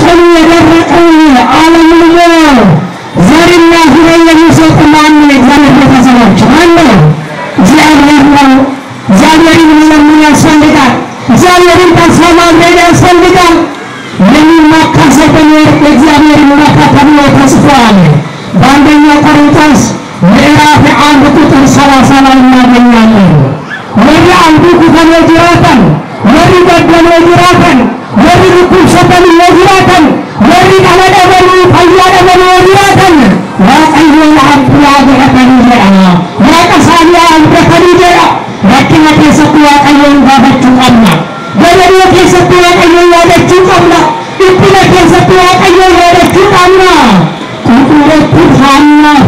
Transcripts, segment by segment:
ዘሩ የደረቀው ዓለም ነው ዘርና ፍሬ የሚሰጥ ማን ነው? እግዚአብሔር ቤተሰቦች ማን ነው? እግዚአብሔር ነው። እግዚአብሔርን መለመን ያስፈልጋል። እግዚአብሔርን ተስፋ ማድረግ ያስፈልጋል። የሚመካ ሰው ቢኖር እግዚአብሔር ይመካ ተብሎ ተጽፏል። በአንደኛ ቆሮንቶስ ምዕራፍ 1 ቁጥር 30 ላይ እናገኛለን። ወዲ አንዱ ኩፈለ ጅራተን ወዲ ገደለ ጅራተን ወዲ ርኩሰተን ጅራተን ወዲ ቀለደበሉ ፈያደበሉ ጅራተን ዋቀዮን አብዱ ያገተን ጀራ ዋቀሳሊያ አብደከኒ ጀራ ረኪነ ከሰጡ ዋቀዮን ጋፈቹ ቀምና ገለሎ ከሰጡ ዋቀዮን ያደቹ ቀምና ኢብነ ከሰጡ ዋቀዮን ያደቹ ቀምና ቁጥረ ኩፋናሁ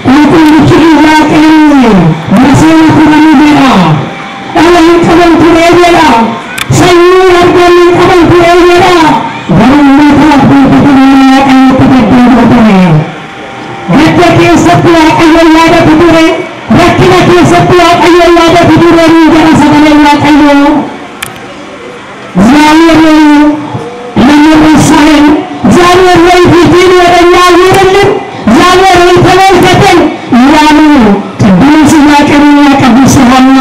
ቁጥረ ኪላቀን መሰለቱ ለሚደራ አላህ ቀበልቱ ለይደራ ሰዩ ወርደን ቀበልቱ ለይደራ ወንመታ ቁጥረና ቀንት ተደደረ ገደከ ሰጡ ዋቀዮን ያደቹ ዱረ ረኪነ ከሰጡ ዋቀዮን ያደቹ ዱረ ይደራ ሰበለላ ቀዮ እግዚአብሔር ለምንሳለን እግዚአብሔር ወይ ፊትን ወደኛ ይርልን እግዚአብሔር ወይ ተመልከተን ያሉ ቅዱስ ያቀርብና ቅዱስ ሐና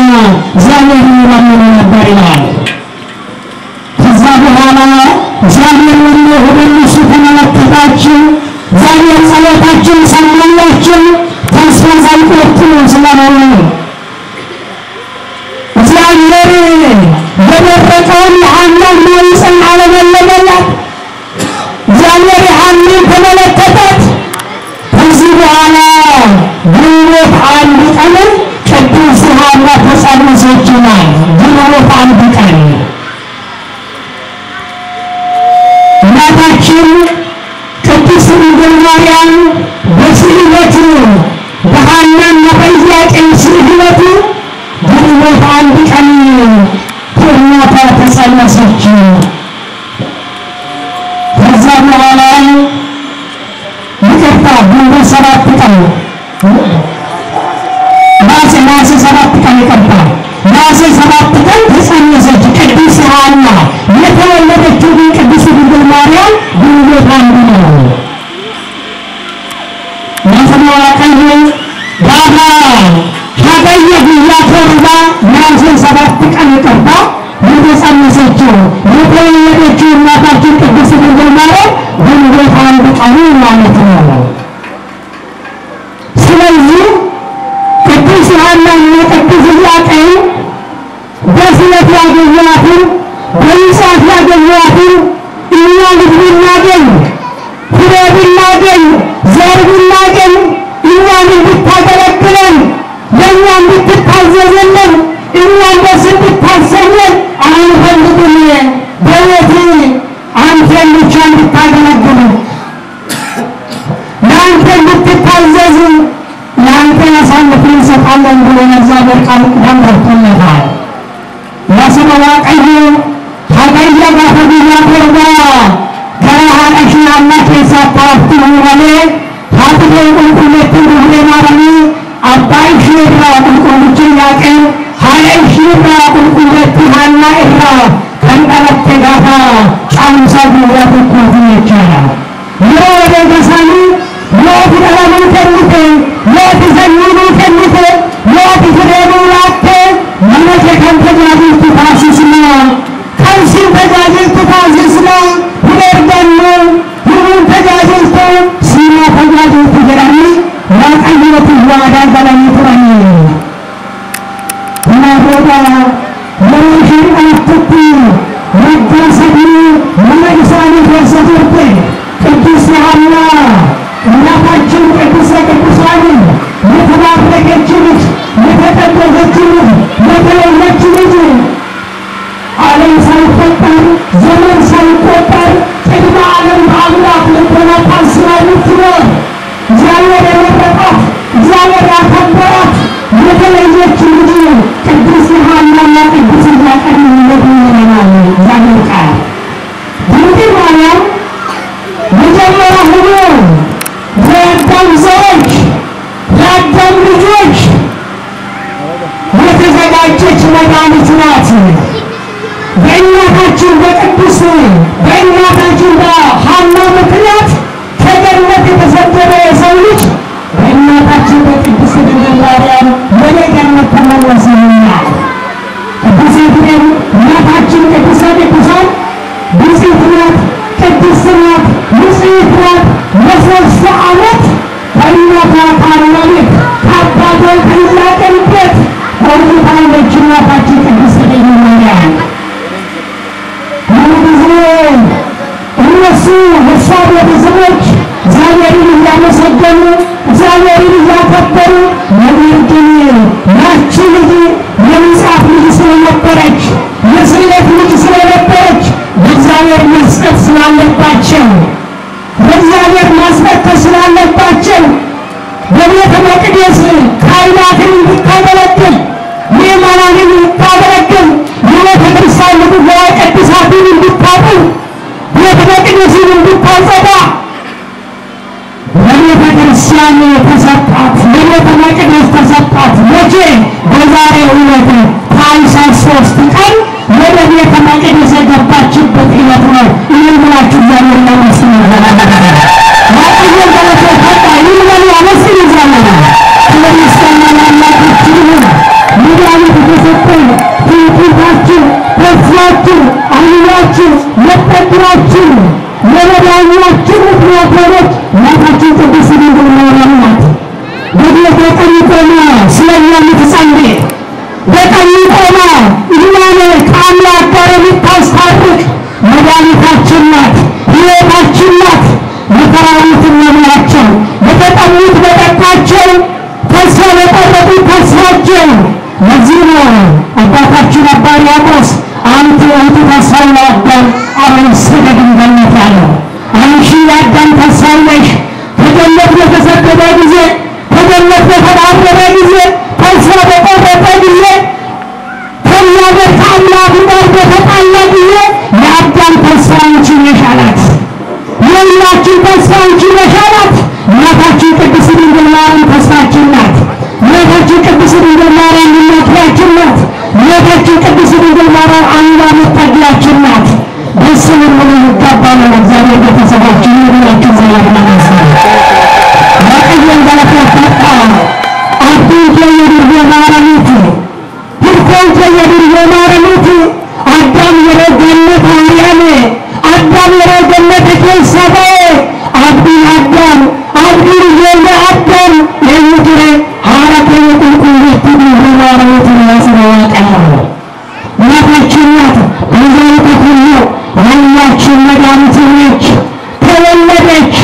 እግዚአብሔር ይራመን ነበር ይላል። ከዛ በኋላ እግዚአብሔር ወደ እነሱ ተመለከታቸው። እግዚአብሔር ጸሎታቸውን ሰማላቸው። ተስፋ ሳይቆርጡ ስለሆነ እግዚአብሔር የመረጠውን ሐናን ማኅፀን አለመለመላት። እግዚአብሔር ሐናን ተመለከታት። ከዚህ በኋላ ግንቦት 1 ቀን ቅድስት ሐና ተጸነሰች ይላል። ግንቦት 1 ቀን እናታችን ቅድስት ድንግል ማርያም በስዕለቱ በሐናና በኢያቄም ስዕለት ግንቦት 1 ቀን እናቷ ተጸነሰች። ከዛ በኋላ ይቅርታ ግንቦት 7 ቀን ነሐሴ 7 ቀን ይቅርታ ነሐሴ 7 ቀን ተጸነሰች ቅድስት ሐና። የተወለደችው ግን ቅድስት ድንግል ማርያም ግንቦት 1 ነው። ማሰማዋ ቀን ዳራ ሀገየ ጉያ ተወልዳ ነሐሴ 7 ቀን ይቅርታ የተጸነሰችው የተወለደችው እናታችን ቅድስት ድንግል ማርያም ግንቦት 1 ቀን ማለት ነው። ስለዚህ ቅድስት ሐናና ቅድስት ኢያቄም በስዕለት ያገኟትን በይስሐቅ ያገኟትን እኛ ልጅ ብናገኝ ፍሬ ብናገኝ ዘር ብናገኝ እኛን እንድታገለግለን ለእኛ እንድትታዘዝልን እኛን ደስ እንድታሰኘን አንፈልግም። በቤት አንተን ብቻ እንድታገለግሉ ለአንተ እንድትታዘዝ ለአንተ አሳልፈን እንሰጣለን ብሎ እግዚአብሔር ቃል ኪዳን ገብቶለታል። ያሰማዋ ቀዩ ሀገየ ባፈግያ ተርባ ገራሃነሽና ከሳታፍቱ ወለ ሀጥቶ ቁልቁለት ሁሌ ማረኒ አባይ ሽራ ቁልቁልች ያቀን ሃይ ሽራ ቁልቁለት ሃና ኢራ ከንቀለተ ጋታ ጫምሳ ጉዳት ኮት ይቻላል ወደ ገሳኒ ሞት ለምን ከንተ ሞት ዘኑኑ ከንተ ሞት ፍሬኑ ላተ መነከ ከንተ ያዲቱ ታሲስና ከንሲን ተጋጅልቱ ታሲስና ሁለርደኑ ሁሉን ተጋጅልቱ ሲና ተጋጅልቱ ገራኒ ያቀየቱ ዋዳ ገላኒ ተራኒ ማሮዳ ወሽን አጥቱ ወደሰኒ መመግሳኒ ተሰጥቶ ቅድስት ሐና እናታችን ቅድስተ ቅዱሳን የተባረከች ልጅ የተቀደሰች ልጅ የተለየች ልጅ ዓለም ከአምላክ ከአባቷ ከይላቀንበት ወርታለች እናታችን ቅድስት ድንግል ማርያም። ጊዜ እነሱ የእሷ ቤተሰቦች እግዚአብሔርን እያመሰገኑ እግዚአብሔርን እያከበሩ፣ ነገር ግን ያቺ ልጅ የምጽአት ልጅ ስለነበረች የስዕለት ልጅ ስለነበረች በእግዚአብሔር መስጠት ስላለባቸው በእግዚአብሔር ማስፈተት ስላለባቸው በቤተ መቅደስ ካህናትን እንድታገለግል ምዕመናንን እንድታገለግል የቤተ ክርስቲያን ንዋየ ቅድሳትን እንድታጥብ ቤተ መቅደስን እንድታጸዳ ለቤተ ክርስቲያን ተሰጣት፣ ለቤተ መቅደስ ተሰጣት። መቼ? በዛሬው ዕለት ታኅሳስ 3 ቀን ወደ ቤተ መቅደስ የገባችበት ዕለት ነው። ይህን ብላችሁ እግዚአብሔር ለመስማት መጠጊያችን የመዳኛችን ምክንያት ሆነች እናታችን ቅድስት ድንግል ማርያም ናት። በቤተ ቀኝ ቆማ ስለኛ የምትጸልይ በቀኝ ቆማ እኛን ከአምላክ ጋር የምታስታርቅ መድኃኒታችን ናት፣ ሕይወታችን ናት። መከራዊትን ነቢያቸው በተጠሙት በጠጣቸው ተስፋ በቆረጡት ተስፋቸው። ለዚህ ነው አባታችን አባ ሕርያቆስ አንተ እህቱ ተስፋው ለአዳም አበሰረ ድንገት ያለው። አንቺ የአዳም ተስፋው ነሽ። ከገነት በተሰደደ ጊዜ ከገነት በተባረረ ጊዜ ተስፋ በቆረጠ ጊዜ ከእግዚአብሔር ከአምላኩ ጋር በተጣላ ጊዜ የአዳም ተስፋ አንቺ ነሽ አላት። የሁላችን ተስፋ አንቺ ነሽ አላት። እናታችን ቅድስት ድንግል ማርያም ተስፋችን ናት። እናታችን ቅድስት ድንግል ማርያም መመኪያችን ናት። እናታችን ቅድስት ድንግል ማርያም አንዷ መጠጊያችን ናት። ደስ ብሎን ይገባል። እግዚአብሔር ቤተሰባችን ይሁንላችሁ። እግዚአብሔር ይመስገን። ለቀየን ገለፈታ አጥንቴ የድርጎ ማረሚት ትርኮንቴ የድርጎ ማረሚት አዳም የረገነት አርያም አዳም የረገነት ከሰበ አብዲ አዳም አብዲ የለ አዳም የምድር አራተ የቁልቁል ድርጎ ማረሚት ያስረዋቀው እናታችን ናት። በዛው ተኩል ያላችን መድኃኒት ነች። ተወለደች።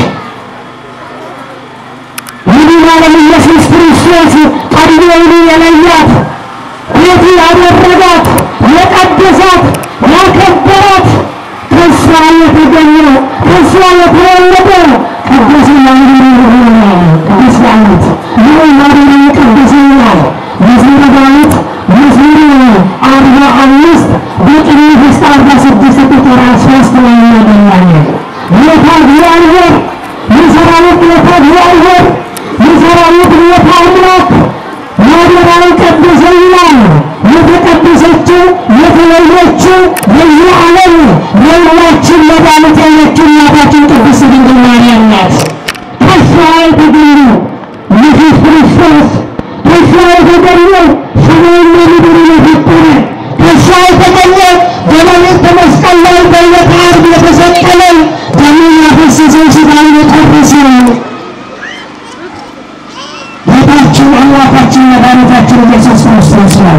ይዲናለም ኢየሱስ ክርስቶስ ቀድሞውኑ የለያት ቤቱ ያደረጋት የቀደሳት ያከበራት ከእሷ የተገኘው ከእሷ የተወለደው ቅዱስ ቅዱስ ዳዊት ይህ ማሪያ ቅዱስና መዝሙረ ዳዊት መዝሙር 45 በቅንፍ ውስጥ 46 ቁጥር 3 ላይ እናገኛለን። ጌታ እግዚአብሔር የሰራዊት ጌታ እግዚአብሔር የሰራዊት ጌታ አምላክ ማደሪያውን ቀደሰ ይላል። የተቀደሰችው የተለየችው የዚህ ዓለም የሁላችን መድኃኒት የሆነችው እናታችን ቅድስት ድንግል ማርያም ናት። ከእሷ የተገኘ ኢየሱስ ክርስቶስ ከእሷ የተገኘ ሰማይና ምድርን የፈጠረ ከእሷ የተገኘ በመንግሥተ መስቀል ላይ በዕለተ ዓርብ የተሰቀለ ደሙን ያፈሰሰው ሥጋውን የቆረሰው ጌታችን አምላካችን መድኃኒታችን ኢየሱስ ክርስቶስ ነው።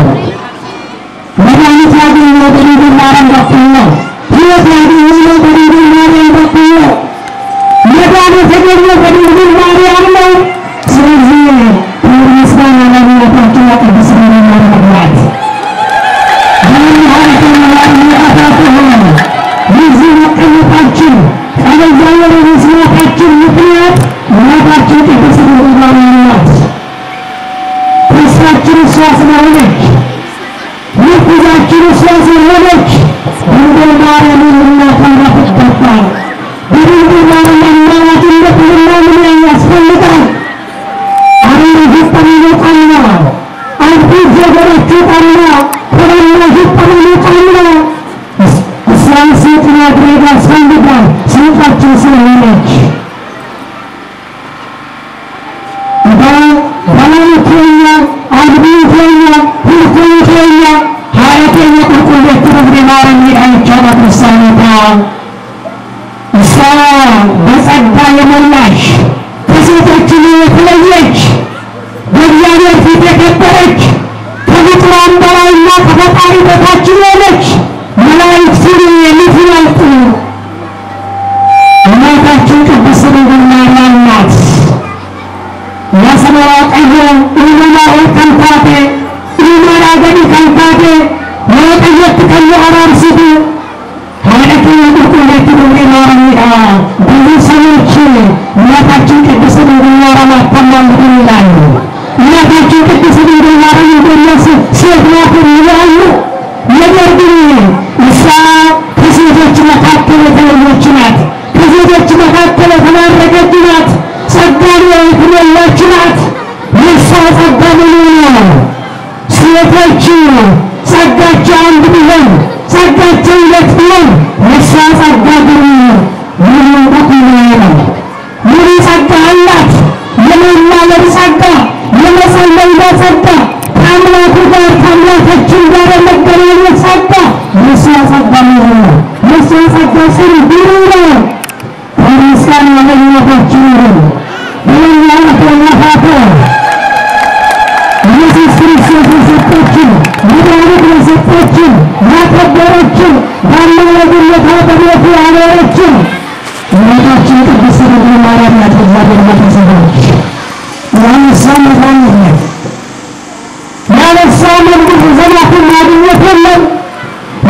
መድኃኒት ያገኘው በድንግል ማርያም በኩል ነው። ሕይወት ያገኘው በድንግል ማርያም በኩል ነው። መዳን የተገኘው በድንግል ማርያም ነው። ስለዚህ ክብር ምስጋና ለእናታችን ለቅድስት ድንግል ማርያም ናት። የዚህ መቀመጣችን ከእግዚአብሔር መስማታችን ምክንያት እናታችን ቅድስት ድንግል ማርያም ናት። ተስፋችን እሷ ስለሆነች ምርኩዛችን እሷ ስለሆነች ድንግል ማርያምን ልናከብራት ይገባል። በድንግል ማርያም አማላጅነት ልናምን ያስፈልጋል። አሁን ዝጠመኑ ቃልና አዲስ ዘገሮቹ ቃልና ከበና ዝጠመኑ ቃልና እሷን ሴት ማድረግ ያስፈልጋል። ሴታችን ስለሆነች ባለቤተኛ አግቢተኛ ሁልኩተኛ ሀያተኛ ቁልቁሌት ድንግል ማርያም ሄዳቸው በክርስቲያኖታ እሷ በጸጋ የሞላሽ ከሴቶች የተለየች በእግዚአብሔር ፊት የከበረች ከፍጥሯን በላይና ከፈጣሪ በታች የሆነች መላእክትን የምትበልጥ እናታችን ቅድስት ድንግል ማርያም ናት። ያሰመራ ቀዮ ኢሉማ ወልከንታቴ ኢሉማ ገዲ ከንታቴ ወቀየት ከሉ አራርሲቱ ሀለቱ ቁርቁሬት ድንግል ማርያም ብዙ ሰዎች እናታችን ቅድስት ድንግል ማርያም አታማልዱ ይላሉ። እናታችን ቅድስት ድንግል ማርያም እንደነሱ ሴት ናት ይላሉ። ነገር ግን እሷ ከሴቶች መካከል የተለየች ናት። ከሴቶች መካከል የተባረከች ናት። ጸጋን የተሞላች ናት። የእሷ ጸጋ ምኑ ነው? ሴቶች ጸጋቸው አንድ ቢሆን ጸጋቸው ሁለት ቢሆን የእሷ ጸጋ ግን ሙሉ በኩል ነው። ሙሉ ጸጋ አላት። የመማለድ ጸጋ፣ የመጸለይ ጸጋ፣ ከአምላኩ ጋር ከአምላካችን ጋር የመገናኘት ጸጋ የእሷ ጸጋ ነው። የእሷ ጸጋ ስር ብሩ ነው። ክርስቲያን ያገኘታችን ነው። በእኛት ኢየሱስ ክርስቶስ የሰጠችን መድኃኒት የሰጠችን ያከበረችን ባለወግነቷ በቤቱ ያኖረችን እናታችን ቅድስት ድንግል ማርያም ናት። እግዚአብሔር ቤተሰቦች ያለ እሷ መድኃኒት ነው። ያለ እሷ መንግሥተ ሰማያትን ማግኘት የለም።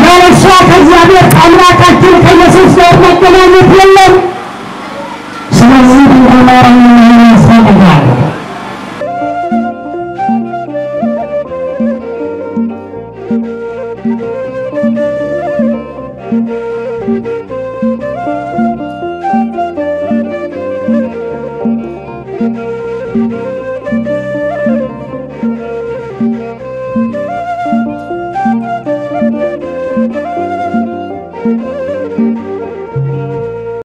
ያለ እሷ ከእግዚአብሔር ከአምላካችን ከኢየሱስ ጋር መገናኘት የለም። ስለዚህ ድንግል ማርያም